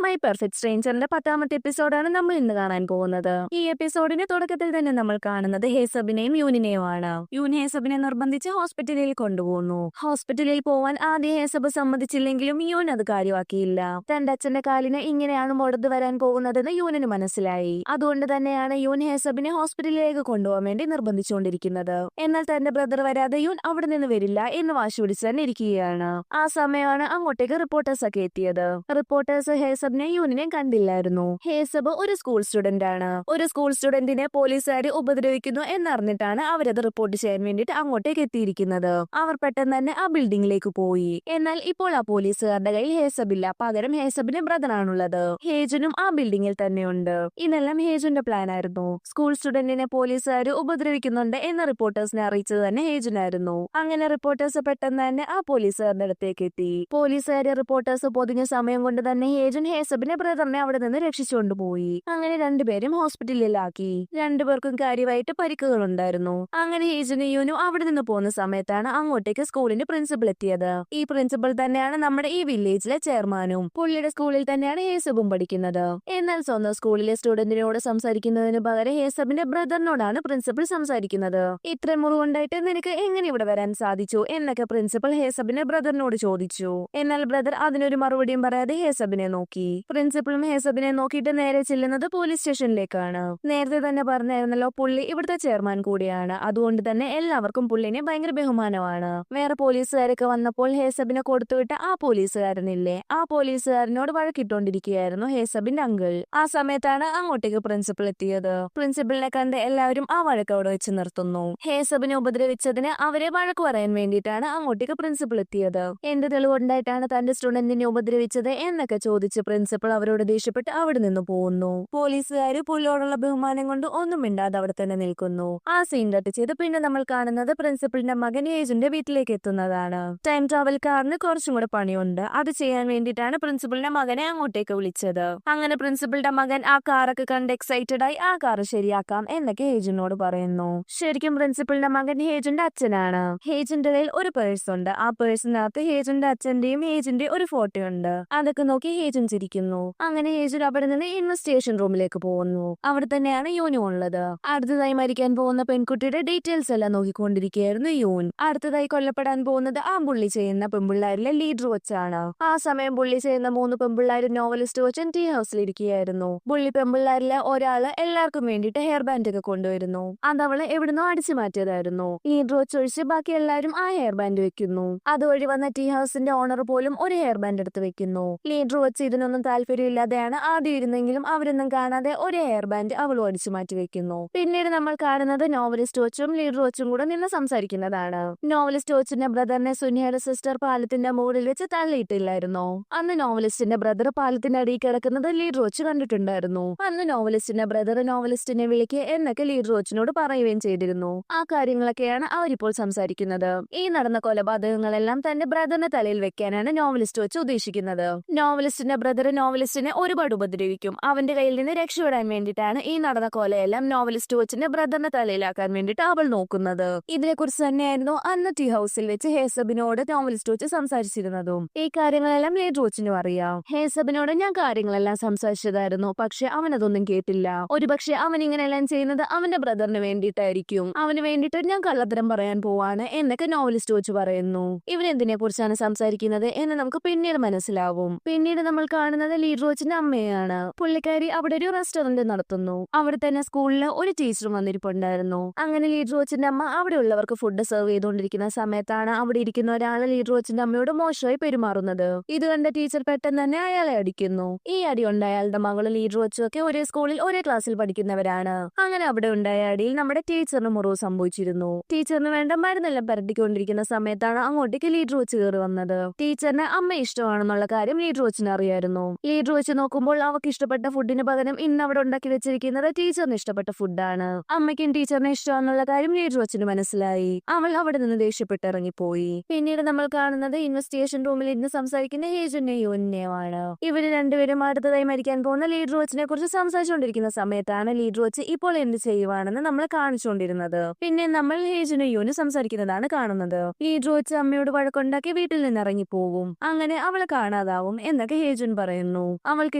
My perfect സ്ട്രേഞ്ചറിന്റെ 10ാമത്തെ എപ്പിസോഡാണ് നമ്മൾ ഇന്ന് കാണാൻ പോകുന്നത്. ഈ എപ്പിസോഡിന്റെ തുടക്കത്തിൽ തന്നെ നമ്മൾ കാണുന്നത് ഹേസബിനെയും യൂനിനെയുമാണ്. യൂൻ ഹേസബിനെ നിർബന്ധിച്ച് ഹോസ്പിറ്റലിൽ കൊണ്ടുപോകുന്നു. ഹോസ്പിറ്റലിൽ പോവാൻ ആദ്യം ഹേസബ് സമ്മതിച്ചില്ലെങ്കിലും യൂൻ അത് കാര്യമാക്കിയില്ല. തന്റെ അച്ഛന്റെ കാലിന് ഇങ്ങനെയാണ് മുടന്ത് വരാൻ പോകുന്നതെന്ന് യൂനിന് മനസ്സിലായി. അതുകൊണ്ട് തന്നെയാണ് യൂൻ ഹേസബിനെ ഹോസ്പിറ്റലിലേക്ക് കൊണ്ടുപോകാൻ വേണ്ടി നിർബന്ധിച്ചുകൊണ്ടിരിക്കുന്നത്. എന്നാൽ തന്റെ ബ്രദർ വരാതെ യൂൻ അവിടെ നിന്ന് വരില്ല എന്ന് വാശി പിടിച്ച് തന്നെ ഇരിക്കുകയാണ്. ആ സമയമാണ് അങ്ങോട്ടേക്ക് റിപ്പോർട്ടേഴ്സ് ഒക്കെ എത്തിയത്. റിപ്പോർട്ടേഴ്സ് ഹേസബിനെ യൂനിനെ കണ്ടില്ലായിരുന്നു. ഹേസബ് ഒരു സ്കൂൾ സ്റ്റുഡന്റ് ആണ്. ഒരു സ്കൂൾ സ്റ്റുഡന്റിനെ പോലീസുകാർ ഉപദ്രവിക്കുന്നു എന്നറിഞ്ഞിട്ടാണ് അവരത് റിപ്പോർട്ട് ചെയ്യാൻ വേണ്ടിയിട്ട് അങ്ങോട്ടേക്ക് എത്തിയിരിക്കുന്നത്. അവർ പെട്ടെന്ന് തന്നെ ആ ബിൽഡിംഗിലേക്ക് പോയി. എന്നാൽ ഇപ്പോൾ ആ പോലീസുകാരുടെ കയ്യിൽ ഹേസബില്ല. പകരം ഹേസബിന്റെ ബ്രദറാണുള്ളത്. ഹേജനും ആ ബിൽഡിംഗിൽ തന്നെയുണ്ട്. ഇതെല്ലാം ഹേജന്റെ പ്ലാൻ ആയിരുന്നു. സ്കൂൾ സ്റ്റുഡന്റിനെ പോലീസുകാർ ഉപദ്രവിക്കുന്നുണ്ട് എന്ന റിപ്പോർട്ടേഴ്സിനെ അറിയിച്ചത് തന്നെ ഹേജനായിരുന്നു. അങ്ങനെ റിപ്പോർട്ടേഴ്സ് പെട്ടെന്ന് തന്നെ ആ പോലീസുകാരുടെ അടുത്തേക്ക് എത്തി. പോലീസുകാരെ റിപ്പോർട്ടേഴ്സ് പൊതിഞ്ഞ സമയം കൊണ്ട് തന്നെ ഹേജൻ ഹേസബിന്റെ ബ്രദറിനെ അവിടെ നിന്ന് രക്ഷിച്ചുകൊണ്ടുപോയി. അങ്ങനെ രണ്ടുപേരും ഹോസ്പിറ്റലിലാക്കി. രണ്ടുപേർക്കും കാര്യമായിട്ട് പരിക്കുകൾ ഉണ്ടായിരുന്നു. അങ്ങനെ ഹേജനും യൂനും അവിടെ നിന്ന് പോകുന്ന സമയത്താണ് അങ്ങോട്ടേക്ക് സ്കൂളിന്റെ പ്രിൻസിപ്പൽ എത്തിയത്. ഈ പ്രിൻസിപ്പൽ തന്നെയാണ് നമ്മുടെ ഈ വില്ലേജിലെ ചെയർമാനും. പുള്ളിയുടെ സ്കൂളിൽ തന്നെയാണ് ഹേസബും പഠിക്കുന്നത്. എന്നാൽ സ്വന്തം സ്കൂളിലെ സ്റ്റുഡന്റിനോട് സംസാരിക്കുന്നതിന് പകരം ഹേസബിന്റെ ബ്രദറിനോടാണ് പ്രിൻസിപ്പൽ സംസാരിക്കുന്നത്. ഇത്രയും മുറിവുണ്ടായിട്ട് നിനക്ക് എങ്ങനെ ഇവിടെ വരാൻ സാധിച്ചു എന്നൊക്കെ പ്രിൻസിപ്പൽ ഹേസബിന്റെ ബ്രദറിനോട് ചോദിച്ചു. എന്നാൽ ബ്രദർ അതിനൊരു മറുപടിയും പറയാതെ ഹേസബിനെ നോക്കി. പ്രിൻസിപ്പളും ഹേസബിനെ നോക്കിയിട്ട് നേരെ ചെല്ലുന്നത് പോലീസ് സ്റ്റേഷനിലേക്കാണ്. നേരത്തെ തന്നെ പറഞ്ഞായിരുന്നല്ലോ പുള്ളി ഇവിടുത്തെ ചെയർമാൻ കൂടിയാണ്. അതുകൊണ്ട് തന്നെ എല്ലാവർക്കും പുള്ളിനെ ഭയങ്കര ബഹുമാനമാണ്. വേറെ പോലീസുകാരൊക്കെ വന്നപ്പോൾ ഹേസബിനെ കൊടുത്തുവിട്ട ആ പോലീസുകാരനില്ലേ, ആ പോലീസുകാരനോട് വഴക്കിട്ടോണ്ടിരിക്കുകയായിരുന്നു ഹേസബിന്റെ അങ്കിൾ. ആ സമയത്താണ് അങ്ങോട്ടേക്ക് പ്രിൻസിപ്പൽ എത്തിയത്. പ്രിൻസിപ്പലിനെ കണ്ട് എല്ലാവരും ആ വഴക്ക് അവിടെ വെച്ച് നിർത്തുന്നു. ഹേസബിനെ ഉപദ്രവിച്ചതിന് അവരെ വഴക്ക് പറയാൻ വേണ്ടിയിട്ടാണ് അങ്ങോട്ടേക്ക് പ്രിൻസിപ്പൽ എത്തിയത്. എന്ത് തെളിവുണ്ടായിട്ടാണ് തന്റെ സ്റ്റുഡന്റിനെ ഉപദ്രവിച്ചത് എന്നൊക്കെ ചോദിച്ച് പ്രിൻസിപ്പൽ അവരോട് ദേഷ്യപ്പെട്ട് അവിടെ നിന്ന് പോകുന്നു. പോലീസുകാര് പുള്ളിയോടുള്ള ബഹുമാനം കൊണ്ട് ഒന്നും മിണ്ടാതെ അവിടെ തന്നെ നിൽക്കുന്നു. ആ സീൻ കട്ട് ചെയ്ത് പിന്നെ നമ്മൾ കാണുന്നത് പ്രിൻസിപ്പലിന്റെ മകൻ ഹേജന്റെ വീട്ടിലേക്ക് എത്തുന്നതാണ്. ടൈം ട്രാവൽ കാറിന് കുറച്ചും കൂടെ പണിയുണ്ട്. അത് ചെയ്യാൻ വേണ്ടിയിട്ടാണ് പ്രിൻസിപ്പലിന്റെ മകനെ അങ്ങോട്ടേക്ക് വിളിച്ചത്. അങ്ങനെ പ്രിൻസിപ്പലിന്റെ മകൻ ആ കാറൊക്കെ കണ്ട് എക്സൈറ്റഡ് ആയി ആ കാർ ശരിയാക്കാം എന്നൊക്കെ ഹേജനോട് പറയുന്നു. ശരിക്കും പ്രിൻസിപ്പലിന്റെ മകൻ ഹേജന്റെ അച്ഛനാണ്. ഹേജന്റെ കയ്യിൽ ഒരു പേഴ്സ് ഉണ്ട്. ആ പേഴ്സിനകത്ത് ഹേജന്റെ അച്ഛന്റെയും ഹേജന്റെ ഒരു ഫോട്ടോ ഉണ്ട്. അതൊക്കെ നോക്കി ഹേജൻ ചിരിക്കുന്നു. അങ്ങനെ ഹേജൻ അവിടെ നിന്ന് ഇൻവെസ്റ്റിഗേഷൻ റൂമിലേക്ക് പോകുന്നു. അവിടെ തന്നെയാണ് യൂനും ഉള്ളത്. അടുത്തതായി മരിക്കാൻ പോകുന്ന പെൺകുട്ടിയുടെ ഡീറ്റെയിൽസ് എല്ലാം നോക്കിക്കൊണ്ടിരിക്കുകയായിരുന്നു യൂൻ. അടുത്തതായി കൊല്ലപ്പെടാൻ പോകുന്നത് ആ ബുള്ളി ചെയ്യുന്ന പെൺപിള്ളാരിലെ ലീഡർ വെച്ചാണ്. ആ സമയം ബുള്ളി ചെയ്യുന്ന 3 പെൺപിള്ളാരും നോവലിസ്റ്റ് വെച്ചും ടീ ഹൗസിൽ ഇരിക്കുകയായിരുന്നു. ബുള്ളി പെൺപിള്ളാരിലെ ഒരാള് എല്ലാവർക്കും വേണ്ടിയിട്ട് ഹെയർ ബാൻഡ് ഒക്കെ കൊണ്ടുവരുന്നു. അതവള് എവിടുന്നോ അടിച്ചു മാറ്റിയതായിരുന്നു. ലീഡർ വെച്ചൊഴിച്ച് ബാക്കി എല്ലാവരും ആ ഹെയർ ബാൻഡ് വെക്കുന്നു. അതുവഴി വന്ന ടീ ഹൗസിന്റെ ഓണർ പോലും ഒരു ഹെയർ ബാൻഡ് എടുത്ത് വെക്കുന്നു. ലീഡർ വെച്ച് ഇതിനൊന്നും താല്പര്യമില്ലാതെയാണ് ആദ്യം ഇരുന്നെങ്കിലും അവരൊന്നും കാണാതെ ഒരു ഹെയർ ബാൻഡ് അവൾ അടിച്ചു മാറ്റി വെക്കുന്നു. പിന്നീട് നമ്മൾ കാണുന്നത് നോവലിസ്റ്റ് വെച്ചും ലീഡർ വെച്ചും കൂടെ നിന്ന് സംസാരിക്കുന്നതാണ്. നോവലിസ്റ്റ് വെച്ചിന്റെ ബ്രദറിനെ സുനിയുടെ സിസ്റ്റർ പാലത്തിന്റെ മുകളിൽ വെച്ച് തള്ളിയിട്ടില്ലായിരുന്നു. അന്ന് നോവലിസ്റ്റിന്റെ ബ്രദർ പാലത്തിന്റെ അടിയിൽ കിടക്കുന്നത് ലീഡർ വെച്ച് കണ്ടിട്ടുണ്ടായിരുന്നു. അന്ന് നോവലിസ്റ്റിന്റെ ബ്രദർ നോവലിസ്റ്റിനെ വിളിക്കുക എന്നൊക്കെ ലീഡർ വെച്ചിനോട് പറയുകയും ചെയ്തിരുന്നു. ആ കാര്യങ്ങളൊക്കെയാണ് അവരിപ്പോൾ സംസാരിക്കുന്നത്. ഈ നടന്ന കൊലപാതകങ്ങളെല്ലാം തന്റെ ബ്രദറിന്റെ തലയിൽ വെക്കാനാണ് നോവലിസ്റ്റ് വെച്ച് ഉദ്ദേശിക്കുന്നത്. നോവലിസ്റ്റിന്റെ ബ്രദർ നോവലിസ്റ്റിനെ ഒരുപാട് ഉപദ്രവിക്കും. അവന്റെ കയ്യിൽ നിന്ന് രക്ഷപ്പെടാൻ വേണ്ടിയിട്ടാണ് ഈ നടന്ന കൊലയെല്ലാം നോവലിസ്റ്റ് വെച്ചിന്റെ ബ്രദറിന്റെ തലയിലാക്കാൻ വേണ്ടിയിട്ട് അവൾ നോക്കുന്നത്. ഇതിനെക്കുറിച്ച് തന്നെയായിരുന്നു അന്ന് ടീ ഹൗസിൽ വെച്ച് ഹേസബിനോട് നോവലിസ്റ്റ് വെച്ച് സംസാരിച്ചിരുന്നതും. ഈ കാര്യങ്ങളെല്ലാം ലീഡർ വെച്ചിനും അറിയാം. ഹേസബിനോട് ഞാൻ കാര്യങ്ങളെല്ലാം സംസാരിച്ചതായിരുന്നു, പക്ഷെ അവൻ അതൊന്നും കേട്ടില്ല. ഒരുപക്ഷെ അവൻ ഇങ്ങനെയെല്ലാം ചെയ്യുന്നത് അവന്റെ ബ്രദറിന് വേണ്ടിയിട്ടായിരിക്കും. അവന് വേണ്ടിയിട്ട് ഞാൻ കള്ളത്തരം പറയാൻ പോവാണ് എന്നൊക്കെ നോവലിസ്റ്റ് വെച്ച് പറയുന്നു. ഇവൻ എന്തിനെ കുറിച്ചാണ് സംസാരിക്കുന്നത് എന്ന് നമുക്ക് പിന്നീട് മനസ്സിലാവും. പിന്നീട് നമ്മൾ കാണുന്നത് ലീഡർ വെച്ചിന്റെ അമ്മയാണ്. പുള്ളിക്കാരി അവിടെ ഒരു റെസ്റ്റോറന്റ് നടത്തുന്നു. അവിടെ തന്നെ സ്കൂളിൽ ഒരു ടീച്ചറും വന്നിരിപ്പുണ്ടായിരുന്നു. അങ്ങനെ ലീഡർ വെച്ചിന്റെ അമ്മ അവിടെ ഉള്ളവർക്ക് ഫുഡ് സെർവ് ചെയ്തുകൊണ്ടിരിക്കുന്ന സമയത്താണ് അവിടെ ഇരിക്കുന്ന ഒരാള് ലീഡർ വെച്ചിന്റെ അമ്മയോട് മോശമായി പെരുമാറുന്നത്. ഇത് കണ്ട ടീച്ചർ പെട്ടെന്ന് തന്നെ അയാളെ അടിക്കുന്നു. ഈ അടി കൊണ്ട് അയാളുടെ മകള് ലീഡർ വെച്ചൊക്കെ ഒരേ സ്കൂളിൽ ഒരേ ക്ലാസ്സിൽ പഠിക്കുന്നവരാണ്. അങ്ങനെ അവിടെ ഉണ്ടായ അടിയിൽ നമ്മുടെ ടീച്ചറിന് മുറിവ് സംഭവിച്ചിരുന്നു. ടീച്ചറിന് വേണ്ട മരുന്നെല്ലാം പരട്ടിക്കൊണ്ടിരിക്കുന്ന സമയത്താണ് അങ്ങോട്ടേക്ക് ലീഡർ വെച്ച് കയറി വന്നത്. ടീച്ചറിന് അമ്മ ഇഷ്ടമാണെന്നുള്ള കാര്യം ലീഡർ വെച്ചിന് അറിയായിരുന്നു. ലീഡർ വെച്ച് നോക്കുമ്പോൾ അവർക്ക് ഇഷ്ടപ്പെട്ട ഫുഡിന് പകരം ഇന്ന് അവിടെ ഉണ്ടാക്കി വെച്ചിരിക്കുന്നത് ടീച്ചറിന് ഇഷ്ടപ്പെട്ട ഫുഡാണ്. അമ്മയ്ക്കും ടീച്ചറിന് ഇഷ്ടമാണെന്നുള്ള കാര്യം ലീഡർ വെച്ചിന് മനസ്സിലായി. അവൾ അവിടെ നിന്ന് ദേഷ്യപ്പെട്ട് ഇറങ്ങിപ്പോയി. പിന്നീട് നമ്മൾ കാണുന്നത് ഇൻവെസ്റ്റിഗേഷൻ റൂമിൽ ഇരുന്ന് സംസാരിക്കുന്ന ഹേജനെയും യൂനിനെയുമാണ്. ഇവര് രണ്ടുപേരും അടുത്തതായി മരിക്കാൻ പോകുന്ന ലീഡർ വെച്ചിനെ കുറിച്ച് സംസാരിച്ചുകൊണ്ടിരിക്കുന്ന സമയത്താണ് ലീഡർ വെച്ച് ഇപ്പോൾ എന്ത് ചെയ്യുവാണെന്ന് നമ്മൾ കാണിച്ചുകൊണ്ടിരുന്നത്. പിന്നെ നമ്മൾ ഹേജനും യൂനും സംസാരിക്കുന്നതാണ് കാണുന്നത്. ലീഡർ വെച്ച് അമ്മയോട് വഴക്കുണ്ടാക്കി വീട്ടിൽ നിന്ന് ഇറങ്ങിപ്പോകും. അങ്ങനെ അവളെ കാണാതാവും എന്നൊക്കെ ഹേജൻ പറയും. പറയുന്നു. അവൾക്ക്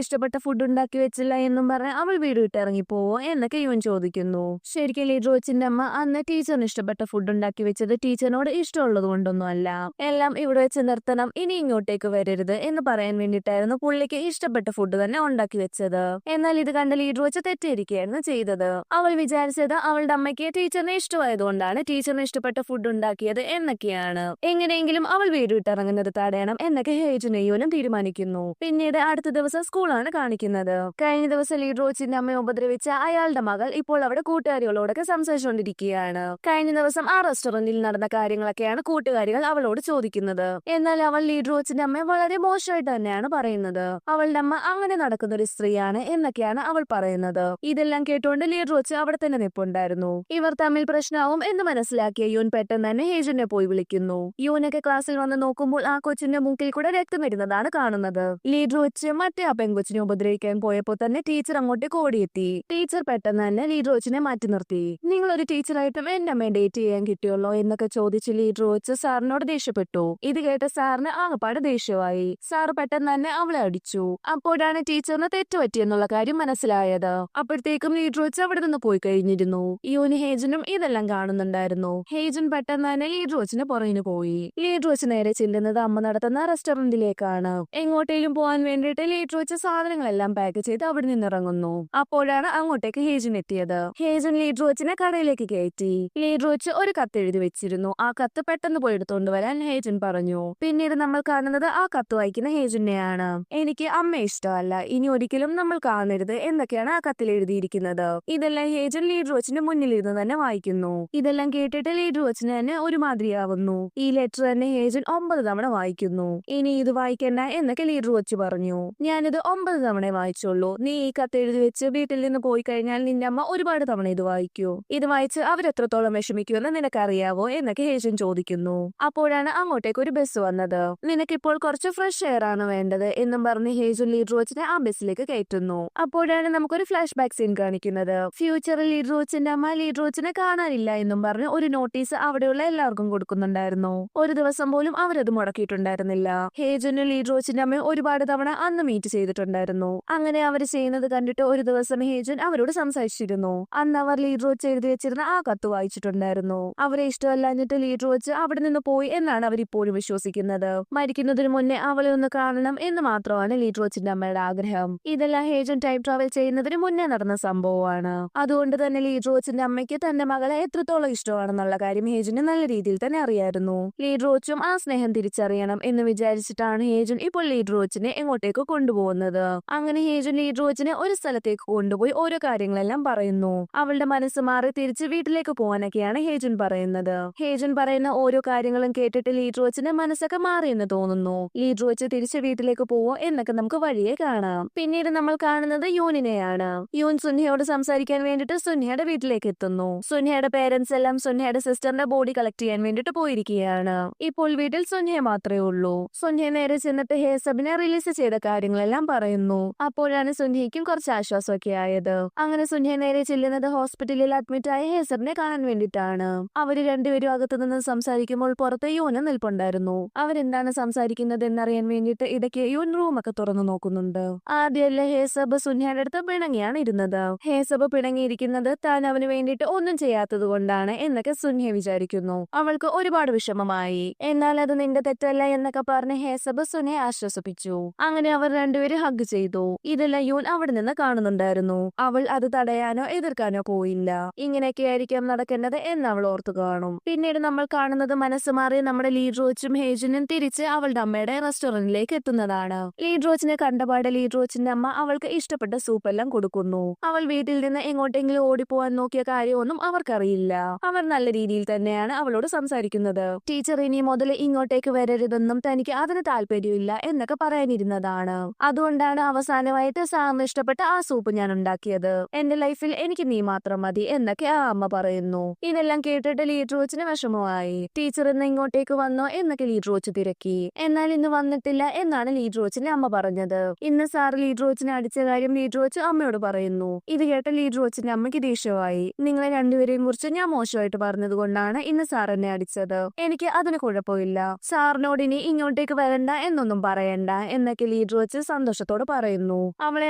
ഇഷ്ടപ്പെട്ട ഫുഡ് ഉണ്ടാക്കി വെച്ചില്ല എന്നും പറഞ്ഞ് അവൾ വീട് വിട്ട് ഇറങ്ങിപ്പോവോ എന്നൊക്കെ യുൻ ചോദിക്കുന്നു. ശരിക്കും ലീഡർ വെച്ചിന്റെ അമ്മ അന്ന് ടീച്ചറിന് ഇഷ്ടപ്പെട്ട ഫുഡ് ഉണ്ടാക്കി വെച്ചത് ടീച്ചറിനോട് ഇഷ്ടമുള്ളത് കൊണ്ടൊന്നും അല്ല, എല്ലാം ഇവിടെ വെച്ച് നിർത്തണം, ഇനി ഇങ്ങോട്ടേക്ക് വരരുത് എന്ന് പറയാൻ വേണ്ടിയിട്ടായിരുന്നു പുള്ളിക്ക് ഇഷ്ടപ്പെട്ട ഫുഡ് തന്നെ ഉണ്ടാക്കി വെച്ചത്. എന്നാൽ ഇത് കണ്ട് ലീഡർ വെച്ച് തെറ്റിയിരിക്കുകയായിരുന്നു ചെയ്തത്. അവൾ വിചാരിച്ചത് അവളുടെ അമ്മയ്ക്ക് ടീച്ചറിനെ ഇഷ്ടമായതുകൊണ്ടാണ് ടീച്ചറിന് ഇഷ്ടപ്പെട്ട ഫുഡ് ഉണ്ടാക്കിയത് എന്നൊക്കെയാണ്. എങ്ങനെയെങ്കിലും അവൾ വീട് വിട്ടിറങ്ങുന്നത് തടയണം എന്നൊക്കെ ഹേജുനും യുനും തീരുമാനിക്കുന്നു. പിന്നീട് അടുത്ത ദിവസം സ്കൂളാണ് കാണിക്കുന്നത്. കഴിഞ്ഞ ദിവസം ലീഡർ വെച്ചിന്റെ അമ്മയെ ഉപദ്രവിച്ച അയാളുടെ മകൾ ഇപ്പോൾ അവിടെ കൂട്ടുകാരികളോടൊക്കെ സംസാരിച്ചുകൊണ്ടിരിക്കുകയാണ്. കഴിഞ്ഞ ദിവസം ആ റെസ്റ്റോറന്റിൽ നടന്ന കാര്യങ്ങളൊക്കെയാണ് കൂട്ടുകാരികൾ അവളോട് ചോദിക്കുന്നത്. എന്നാൽ അവൾ ലീഡർ വെച്ചിന്റെ അമ്മയെ വളരെ മോശമായിട്ട് തന്നെയാണ് പറയുന്നത്. അവളുടെ അമ്മ അങ്ങനെ നടക്കുന്ന ഒരു സ്ത്രീയാണ് എന്നൊക്കെയാണ് അവൾ പറയുന്നത്. ഇതെല്ലാം കേട്ടുകൊണ്ട് ലീഡർ വെച്ച് അവിടെ തന്നെ നിൽപ്പുണ്ടായിരുന്നു. ഇവർ തമ്മിൽ പ്രശ്നമാവും എന്ന് മനസ്സിലാക്കിയ യൂൻ പെട്ടെന്ന് തന്നെ ഹേജുനെ പോയി വിളിക്കുന്നു. യൂനൊക്കെ ക്ലാസ്സിൽ വന്ന് നോക്കുമ്പോൾ ആ കൊച്ചിന്റെ മൂക്കിൽ കൂടെ രക്തം വരുന്നതാണ് കാണുന്നത്. ലീഡർ വെച്ച് മറ്റേ ആ പെൺകൊച്ചിനെ ഉപദ്രവിക്കാൻ പോയപ്പോൾ തന്നെ ടീച്ചർ അങ്ങോട്ടേക്ക് ഓടിയെത്തി. ടീച്ചർ പെട്ടെന്ന് തന്നെ ലീഡർ വെച്ചിനെ മാറ്റി നിർത്തി. നിങ്ങൾ ഒരു ടീച്ചറായിട്ടും എന്റെ അമ്മയെ ഡേറ്റ് ചെയ്യാൻ കിട്ടിയുള്ളോ എന്നൊക്കെ ചോദിച്ച് ലീഡർ വെച്ച് സാറിനോട് ദേഷ്യപ്പെട്ടു. ഇത് കേട്ട സാറിന് ആകപ്പാട് ദേഷ്യമായി. സാർ പെട്ടെന്ന് തന്നെ അവളെ അടിച്ചു. അപ്പോഴാണ് ടീച്ചറിന് തെറ്റുപറ്റിയെന്നുള്ള കാര്യം മനസ്സിലായത്. അപ്പോഴത്തേക്കും ലീഡർ വെച്ച് അവിടെ നിന്ന് പോയി കഴിഞ്ഞിരുന്നു. യൂന് ഹേജനും ഇതെല്ലാം കാണുന്നുണ്ടായിരുന്നു. ഹേജൻ പെട്ടെന്ന് തന്നെ ലീഡർ വെച്ചിന് പുറകിന് പോയി. ലീഡർ വെച്ച് നേരെ ചെല്ലുന്നത് അമ്മ നടത്തുന്ന റെസ്റ്റോറന്റിലേക്കാണ്. എങ്ങോട്ടേലും പോകാൻ വേണ്ടിയിട്ട് ലീഡർ വെച്ച് സാധനങ്ങളെല്ലാം പാക്ക് ചെയ്ത് അവിടെ നിന്നിറങ്ങുന്നു. അപ്പോഴാണ് അങ്ങോട്ടേക്ക് ഹേജൻ എത്തിയത്. ഹേജൻ ലീഡർ വെച്ചിനെ കടയിലേക്ക് കയറ്റി. ലീഡർ വെച്ച് ഒരു കത്ത് എഴുതി വെച്ചിരുന്നു. ആ കത്ത് പെട്ടെന്ന് പോയി എടുത്തോണ്ട് വരാൻ ഹേജൻ പറഞ്ഞു. പിന്നീട് നമ്മൾ കാണുന്നത് ആ കത്ത് വായിക്കുന്ന ഹേജനെയാണ്. എനിക്ക് അമ്മ ഇഷ്ടമല്ല, ഇനി ഒരിക്കലും നമ്മൾ കാണരുത് എന്നൊക്കെയാണ് ആ കത്തിൽ എഴുതിയിരിക്കുന്നത്. ഇതെല്ലാം ഹേജൻ ലീഡർ വെച്ചിന്റെ മുന്നിലിരുന്ന് തന്നെ വായിക്കുന്നു. ഇതെല്ലാം കേട്ടിട്ട് ലീഡർ വെച്ചിന് തന്നെ ഒരുമാതിരിയാവുന്നു. ഈ ലെറ്റർ തന്നെ ഹേജൻ 9 തവണ വായിക്കുന്നു. ഇനി ഇത് വായിക്കണ്ട എന്നൊക്കെ ലീഡർ വെച്ച് പറഞ്ഞു. ഞാനിത് 9 തവണ വായിച്ചോളൂ. നീ ഈ കത്ത് എഴുതി വെച്ച് വീട്ടിൽ നിന്ന് പോയി കഴിഞ്ഞാൽ നിന്റെ അമ്മ ഒരുപാട് തവണ ഇത് വായിക്കൂ. ഇത് വായിച്ച് അവരെത്രത്തോളം വിഷമിക്കുമെന്ന് നിനക്കറിയാവോ എന്നൊക്കെ ഹേജൻ ചോദിക്കുന്നു. അപ്പോഴാണ് അങ്ങോട്ടേക്ക് ഒരു ബസ് വന്നത്. നിനക്കിപ്പോൾ കുറച്ച് ഫ്രഷ് എയർ ആണ് വേണ്ടത് എന്നും പറഞ്ഞ് ഹേജൻ ലീഡർ വെച്ചിനെ ആ ബസ്സിലേക്ക് കയറ്റുന്നു. അപ്പോഴാണ് നമുക്കൊരു ഫ്ലാഷ് ബാക്ക് സീൻ കാണിക്കുന്നത്. ഫ്യൂച്ചറിൽ ലീഡർ വെച്ചിന്റെ അമ്മ ലീഡർ വെച്ചിനെ കാണാനില്ല എന്നും പറഞ്ഞ് ഒരു നോട്ടീസ് അവിടെയുള്ള എല്ലാവർക്കും കൊടുക്കുന്നുണ്ടായിരുന്നു. ഒരു ദിവസം പോലും അവരത് മുടക്കിയിട്ടുണ്ടായിരുന്നില്ല. ഹേജനും ലീഡർ വെച്ചിന്റെ അമ്മയും ഒരുപാട് തവണ അന്ന് മീറ്റ് ചെയ്തിട്ടുണ്ടായിരുന്നു. അങ്ങനെ അവർ ചെയ്യുന്നത് കണ്ടിട്ട് ഒരു ദിവസം ഹേജൻ അവരോട് സംസാരിച്ചിരുന്നു. അന്ന് അവർ ലീഡർ വെച്ച് എഴുതി വെച്ചിരുന്ന ആ കത്ത് വായിച്ചിട്ടുണ്ടായിരുന്നു. അവരെ ഇഷ്ടമല്ലാഞ്ഞിട്ട് ലീഡർ വെച്ച് അവിടെ നിന്ന് പോയി എന്നാണ് അവർ ഇപ്പോഴും വിശ്വസിക്കുന്നത്. മരിക്കുന്നതിന് മുന്നേ അവളെ ഒന്ന് കാണണം എന്ന് മാത്രമാണ് ലീഡർ വെച്ചിന്റെ അമ്മയുടെ ആഗ്രഹം. ഇതെല്ലാം ഹേജൻ ടൈം ട്രാവൽ ചെയ്യുന്നതിന് മുന്നേ നടന്ന സംഭവമാണ്. അതുകൊണ്ട് തന്നെ ലീഡർ വെച്ചിന്റെ അമ്മയ്ക്ക് തന്റെ മകളെ എത്രത്തോളം ഇഷ്ടമാണെന്നുള്ള കാര്യം ഹേജന് നല്ല രീതിയിൽ തന്നെ അറിയായിരുന്നു. ലീഡർ വെച്ചും ആ സ്നേഹം തിരിച്ചറിയണം എന്ന് വിചാരിച്ചിട്ടാണ് ഹേജൻ ഇപ്പോൾ ലീഡർ വെച്ചിനെ എങ്ങോട്ടേക്ക് കൊണ്ടുപോകുന്നത്. അങ്ങനെ ഹേജൻ ലീഡർ വെച്ചിനെ ഒരു സ്ഥലത്തേക്ക് കൊണ്ടുപോയി ഓരോ കാര്യങ്ങളെല്ലാം പറയുന്നു. അവളുടെ മനസ്സ് മാറി തിരിച്ച് വീട്ടിലേക്ക് പോകാനൊക്കെയാണ് ഹേജൻ പറയുന്നത്. ഹേജൻ പറയുന്ന ഓരോ കാര്യങ്ങളും കേട്ടിട്ട് ലീഡർ വെച്ചിന്റെ മനസ്സൊക്കെ മാറിയെന്ന് തോന്നുന്നു. ലീഡർ വെച്ച് തിരിച്ച് വീട്ടിലേക്ക് പോവോ എന്നൊക്കെ നമുക്ക് വഴിയെ കാണാം. പിന്നീട് നമ്മൾ കാണുന്നത് യൂനിനെയാണ്. യൂൻ സുൻഹയോട് സംസാരിക്കാൻ വേണ്ടിട്ട് സുൻഹയുടെ വീട്ടിലേക്ക് എത്തുന്നു. സുൻഹയുടെ പേരൻസ് എല്ലാം സുൻഹയുടെ സിസ്റ്ററിന്റെ ബോഡി കളക്ട് ചെയ്യാൻ വേണ്ടിട്ട് പോയിരിക്കുകയാണ്. ഇപ്പോൾ വീട്ടിൽ സുൻഹയെ മാത്രമേ ഉള്ളൂ. സുൻഹയെ നേരെ ചെന്നിട്ട് ഹേസബിനെ റിലീസ് ചെയ്ത കാര്യങ്ങളെല്ലാം പറയുന്നു. അപ്പോഴാണ് സുൻഹയ്ക്കും കുറച്ച് ആശ്വാസമൊക്കെ ആയത്. അങ്ങനെ സുൻഹയെ നേരെ ചെല്ലുന്നത് ഹോസ്പിറ്റലിൽ അഡ്മിറ്റ് ആയ ഹേസബിനെ കാണാൻ വേണ്ടിയിട്ടാണ്. അവര് രണ്ടുപേരും അകത്തു നിന്ന് സംസാരിക്കുമ്പോൾ പുറത്ത് യൂനും നിൽപ്പുണ്ടായിരുന്നു. അവരെന്താണ് സംസാരിക്കുന്നത് എന്നറിയാൻ വേണ്ടിയിട്ട് ഇടയ്ക്ക് യൂൻ റൂമൊക്കെ തുറന്നു നോക്കുന്നുണ്ട്. ആദ്യമല്ല ഹേസബ് സുൻഹയുടെ അടുത്ത് പിണങ്ങിയാണ് ഇരുന്നത്. ഹേസബ് പിണങ്ങിയിരിക്കുന്നത് താൻ അവന് വേണ്ടിയിട്ട് ഒന്നും ചെയ്യാത്തത് കൊണ്ടാണ് എന്നൊക്കെ സുൻഹ വിചാരിക്കുന്നു. അവൾക്ക് ഒരുപാട് വിഷമമായി. എന്നാൽ അത് നിന്റെ തെറ്റല്ല എന്നൊക്കെ പറഞ്ഞ് ഹേസബ് സുൻഹയെ ആശ്വസിപ്പിച്ചു. അങ്ങനെ അവർ രണ്ടുപേരും ഹഗ് ചെയ്തു. ഇതെല്ലാം യൂൻ അവിടെ നിന്ന് കാണുന്നുണ്ടായിരുന്നു. അവൾ അത് തടയാനോ എതിർക്കാനോ പോയില്ല. ഇങ്ങനെയൊക്കെ ആയിരിക്കാം നടക്കേണ്ടത് എന്ന് അവൾ ഓർത്തു കാണും. പിന്നീട് നമ്മൾ കാണുന്നത് മനസ്സ് മാറി നമ്മുടെ ലീഡർ വെച്ചും ഹേജനും തിരിച്ച് അവളുടെ അമ്മയുടെ റെസ്റ്റോറന്റിലേക്ക് എത്തുന്നതാണ്. ലീഡർ വെച്ചിനെ കണ്ടപാടെ ലീഡർ വെച്ചിന്റെ അമ്മ അവൾക്ക് ഇഷ്ടപ്പെട്ട സൂപ്പെല്ലാം കൊടുക്കുന്നു. അവൾ വീട്ടിൽ നിന്ന് എങ്ങോട്ടെങ്കിലും ഓടിപ്പോവാൻ നോക്കിയ കാര്യമൊന്നും അവർക്കറിയില്ല. അവർ നല്ല രീതിയിൽ തന്നെയാണ് അവളോട് സംസാരിക്കുന്നത്. ടീച്ചർ ഇനി മുതൽ ഇങ്ങോട്ടേക്ക് വരരുതെന്നും തനിക്ക് അതിന് താല്പര്യമില്ല എന്നൊക്കെ പറയാനിരുന്നതാണ്. അതുകൊണ്ടാണ് അവസാനമായിട്ട് സാറിന് ഇഷ്ടപ്പെട്ട ആ സൂപ്പ് ഞാൻ ഉണ്ടാക്കിയത്. എന്റെ ലൈഫിൽ എനിക്ക് നീ മാത്രം മതി എന്നൊക്കെ ആ അമ്മ പറയുന്നു. ഇതെല്ലാം കേട്ടിട്ട് ലീഡർ വെച്ചിന് വിഷമമായി. ടീച്ചർ ഇന്ന് ഇങ്ങോട്ടേക്ക് വന്നോ എന്നൊക്കെ ലീഡർ വെച്ച് തിരക്കി. എന്നാൽ ഇന്ന് വന്നിട്ടില്ല എന്നാണ് ലീഡർ വെച്ചിന്റെ അമ്മ പറഞ്ഞത്. ഇന്ന് സാർ ലീഡർ വെച്ചിനെ അടിച്ച കാര്യം ലീഡർ വെച്ച് അമ്മയോട് പറയുന്നു. ഇത് കേട്ട ലീഡർ വെച്ചിന്റെ അമ്മയ്ക്ക് ദേഷ്യമായി. നിങ്ങളെ രണ്ടുപേരെയും കുറിച്ച് ഞാൻ മോശമായിട്ട് പറഞ്ഞത് കൊണ്ടാണ് ഇന്ന് സാർ എന്നെ അടിച്ചത്. എനിക്ക് അതിന് കുഴപ്പമില്ല. സാറിനോട് ഇനി ഇങ്ങോട്ടേക്ക് വരണ്ട എന്നൊന്നും പറയണ്ട എന്നൊക്കെ ലീഡർ ലീഡർ വെച്ച് സന്തോഷത്തോടെ പറയുന്നു. അവളെ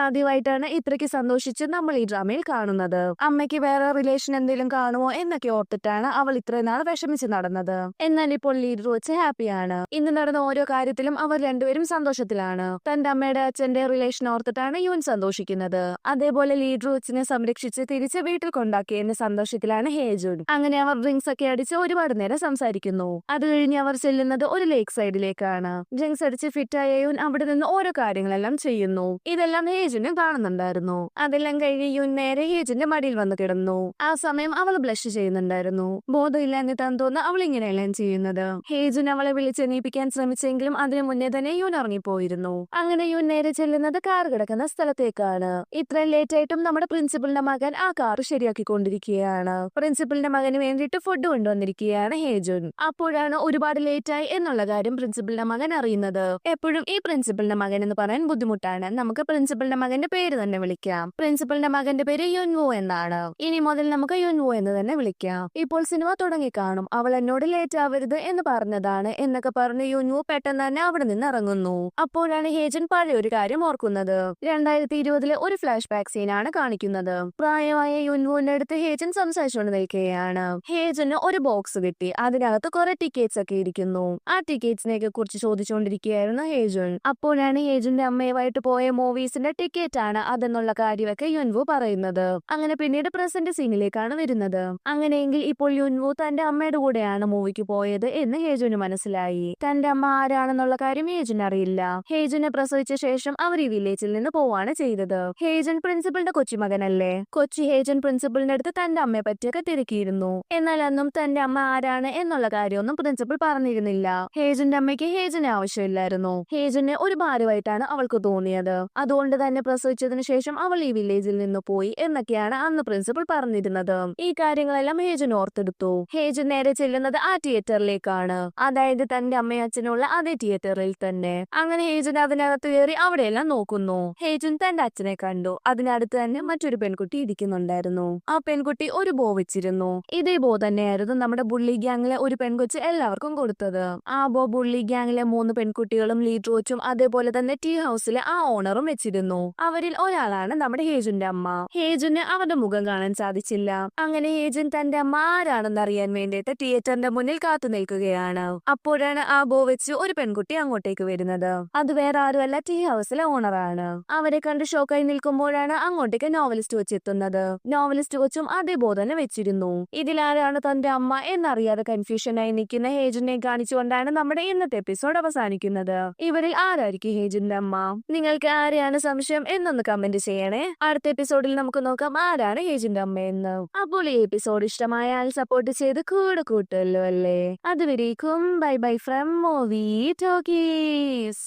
ആദ്യമായിട്ടാണ് ഇത്രയ്ക്ക് സന്തോഷിച്ച് നമ്മൾ ഈ ഡ്രാമയിൽ കാണുന്നത്. അമ്മയ്ക്ക് വേറെ റിലേഷൻ എന്തെങ്കിലും കാണുമോ എന്നൊക്കെ ഓർത്തിട്ടാണ് അവൾ ഇത്രയും നാൾ വിഷമിച്ച് നടന്നത്. എന്നാൽ ഇപ്പോൾ ലീഡർ വെച്ച് ഹാപ്പിയാണ്. ഇന്ന് നടന്ന ഓരോ കാര്യത്തിലും അവർ രണ്ടുപേരും സന്തോഷത്തിലാണ്. തന്റെ അമ്മയുടെ അച്ഛന്റെ റിലേഷൻ ഓർത്തിട്ടാണ് യൂൻ സന്തോഷിക്കുന്നത്. അതേപോലെ ലീഡർ വെച്ചിനെ സംരക്ഷിച്ച് തിരിച്ച് വീട്ടിൽ കൊണ്ടാക്കിയതിന്റെ സന്തോഷത്തിലാണ് ഹേജുൻ. അങ്ങനെ അവർ ഡ്രിങ്ക്സ് ഒക്കെ അടിച്ച് ഒരുപാട് നേരം സംസാരിക്കുന്നു. അത് കഴിഞ്ഞ് അവർ ചെല്ലുന്നത് ഒരു ലേക്ക് സൈഡിലേക്കാണ്. ഡ്രിങ്ക്സ് അടിച്ച് ഫിറ്റായ യൂൻ അവിടെ നിന്ന് ഓരോ കാര്യങ്ങളെല്ലാം ചെയ്യുന്നു. ഇതെല്ലാം ഹേജുനും കാണുന്നുണ്ടായിരുന്നു. അതെല്ലാം കഴിഞ്ഞ് യൂൻ നേരെ ഹേജുന്റെ മടിയിൽ വന്ന് കിടന്നു. ആ സമയം അവൾ ബ്ലഷ് ചെയ്യുന്നുണ്ടായിരുന്നു. ബോധമില്ലാഞ്ഞിട്ടാന്ന് തോന്നുന്നു അവൾ ഇങ്ങനെയെല്ലാം ചെയ്യുന്നത്. ഹേജുൻ അവളെ വിളിച്ചെണീപ്പിക്കാൻ ശ്രമിച്ചെങ്കിലും അതിനു മുന്നേ തന്നെ യൂൻ ഇറങ്ങിപ്പോയിരുന്നു. അങ്ങനെ യൂൻ നേരെ ചെല്ലുന്നത് കാർ കിടക്കുന്ന സ്ഥലത്തേക്കാണ്. ഇത്രയും ലേറ്റ് ആയിട്ടും നമ്മുടെ പ്രിൻസിപ്പലിന്റെ മകൻ ആ കാർ ശരിയാക്കിക്കൊണ്ടിരിക്കുകയാണ്. പ്രിൻസിപ്പലിന്റെ മകന് വേണ്ടിയിട്ട് ഫുഡ് കൊണ്ടുവന്നിരിക്കുകയാണ് ഹേജുൻ. അപ്പോഴാണ് ഒരുപാട് ലേറ്റ് ആയി എന്നുള്ള കാര്യം പ്രിൻസിപ്പലിന്റെ മകൻ അറിയുന്നത്. എപ്പോഴും ഈ പ്രിൻസിപ്പലിന്റെ മകൻ എന്ന് പറയാൻ ബുദ്ധിമുട്ടാണ്. നമുക്ക് പ്രിൻസിപ്പലിന്റെ മകന്റെ പേര് തന്നെ വിളിക്കാം. പ്രിൻസിപ്പലിന്റെ മകന്റെ പേര് യുൻവോ എന്നാണ്. ഇനി മുതൽ നമുക്ക് യുൻവോ എന്ന് തന്നെ വിളിക്കാം. ഇപ്പോൾ സിനിമ തുടങ്ങിക്കാണും. അവൾ എന്നോട് ലേറ്റ് ആവരുത് എന്ന് പറഞ്ഞതാണ് എന്നൊക്കെ പറഞ്ഞ് യുൻവോ പെട്ടെന്ന് തന്നെ അവിടെ നിന്ന് ഇറങ്ങുന്നു. അപ്പോഴാണ് ഹേജൻ പഴയ ഒരു കാര്യം ഓർക്കുന്നത്. 2020 ഒരു ഫ്ലാഷ് ബാക്ക് സീനാണ് കാണിക്കുന്നത്. പ്രായമായ യുൻവോന്റെ അടുത്ത് ഹേജൻ സംസാരിച്ചുകൊണ്ട് നിൽക്കുകയാണ്. ഹേജന് ഒരു ബോക്സ് കിട്ടി. അതിനകത്ത് കുറെ ടിക്കറ്റ്സ് ഒക്കെ ഇരിക്കുന്നു. ആ ടിക്കറ്റ്സിനെ കുറിച്ച് ചോദിച്ചുകൊണ്ടിരിക്കുകയായിരുന്നു ഹേജൻ. അപ്പോഴാണ് ഹേജന്റെ അമ്മയുമായിട്ട് പോയ മൂവീസിന്റെ ടിക്കറ്റ് ആണ് അതെന്നുള്ള കാര്യമൊക്കെ യുൻവോ പറയുന്നത്. അങ്ങനെ പിന്നീട് പ്രസന്റ് സീനിലേക്കാണ് വരുന്നത്. അങ്ങനെയെങ്കിൽ ഇപ്പോൾ യുൻവോ തന്റെ അമ്മയുടെ കൂടെയാണ് മൂവിക്ക് പോയത് എന്ന് ഹേജന് മനസ്സിലായി. തന്റെ അമ്മ ആരാണെന്നുള്ള കാര്യം ഹേജൻ അറിയില്ല. ഹേജനെ പ്രസവിച്ച ശേഷം അവർ ഈ വില്ലേജിൽ നിന്ന് പോവാണ് ചെയ്തത്. ഹേജൻ പ്രിൻസിപ്പലിന്റെ കൊച്ചുമകനല്ലേ. കൊച്ചി ഹേജൻ പ്രിൻസിപ്പലിന്റെ അടുത്ത് തന്റെ അമ്മയെ പറ്റിയൊക്കെ തിരക്കിയിരുന്നു. എന്നാൽ അന്നും തന്റെ അമ്മ ആരാണ് എന്നുള്ള കാര്യമൊന്നും പ്രിൻസിപ്പൽ പറഞ്ഞിരുന്നില്ല. ഹേജന്റെ അമ്മയ്ക്ക് ഹേജനെ ആവശ്യമില്ലായിരുന്നു. ഹേജനെ ഒരു ഭാരമായിട്ടാണ് അവൾക്ക് തോന്നിയത്. അതുകൊണ്ട് തന്നെ പ്രസവിച്ചതിനു ശേഷം അവൾ ഈ വില്ലേജിൽ നിന്ന് പോയി എന്നൊക്കെയാണ് അന്ന് പ്രിൻസിപ്പൽ പറഞ്ഞിരുന്നത്. ഈ കാര്യങ്ങളെല്ലാം ഹേജൻ ഓർത്തെടുത്തു. ഹേജൻ നേരെ ചെല്ലുന്നത് ആ തിയേറ്ററിലേക്കാണ്. അതായത് തന്റെ അമ്മയും അച്ഛനുള്ള അതേ തിയേറ്ററിൽ തന്നെ. അങ്ങനെ ഹേജൻ അതിനകത്ത് കയറി അവിടെയെല്ലാം നോക്കുന്നു. ഹേജൻ തന്റെ അച്ഛനെ കണ്ടു. അതിനടുത്ത് തന്നെ മറ്റൊരു പെൺകുട്ടി ഇരിക്കുന്നുണ്ടായിരുന്നു. ആ പെൺകുട്ടി ഒരു ബോ വെച്ചിരുന്നു. ഇതേ ബോ തന്നെയായിരുന്നു നമ്മുടെ ബുള്ളി ഗ്യാങ്ങിലെ ഒരു പെൺകൊച്ച് എല്ലാവർക്കും കൊടുത്തത്. ആ ബോ ബുള്ളി ഗ്യാങ്ങിലെ 3 പെൺകുട്ടികളും ലീഡർ വെച്ചും അതേപോലെ തന്നെ ടീ ഹൗസിലെ ആ ഓണറും വെച്ചിരുന്നു. അവരിൽ ഒരാളാണ് നമ്മുടെ ഹേജന്റെ അമ്മ. ഹേജന് അവരുടെ മുഖം കാണാൻ സാധിച്ചില്ല. അങ്ങനെ ഹേജൻ തന്റെ അമ്മ ആരാണെന്ന് അറിയാൻ വേണ്ടിയിട്ട് തിയേറ്ററിന്റെ മുന്നിൽ കാത്തു നിൽക്കുകയാണ്. അപ്പോഴാണ് ആ ബോ വെച്ച് ഒരു പെൺകുട്ടി അങ്ങോട്ടേക്ക് വരുന്നത്. അത് വേറെ ആരുമല്ല, ടീ ഹൗസിലെ ഓണറാണ്. അവരെ കണ്ട് ഷോക്കായി നിൽക്കുമ്പോഴാണ് അങ്ങോട്ടേക്ക് നോവലിസ്റ്റ് വെച്ചെത്തുന്നത്. നോവലിസ്റ്റ് വെച്ചും അതേ ബോ തന്നെ വെച്ചിരുന്നു. ഇതിലാരാണ് തന്റെ അമ്മ എന്നറിയാതെ കൺഫ്യൂഷനായി നിൽക്കുന്ന ഹേജനെ കാണിച്ചുകൊണ്ടാണ് നമ്മുടെ ഇന്നത്തെ എപ്പിസോഡ് അവസാനിക്കുന്നത്. ഇവരിൽ ആരായിരിക്കും ഹേജന്റെ അമ്മ? നിങ്ങൾക്ക് ആരെയാണ് സംശയം എന്നൊന്ന് കമന്റ് ചെയ്യണേ. അടുത്ത എപ്പിസോഡിൽ നമുക്ക് നോക്കാം ആരാണ് ഹേജന്റെ അമ്മയെന്ന്. അപ്പോൾ ഈ എപ്പിസോഡ് ഇഷ്ടമായാൽ സപ്പോർട്ട് ചെയ്ത് കൂടെ കൂട്ടല്ലോ അല്ലേ. അതുവരേക്കും bye bye from movie talkies.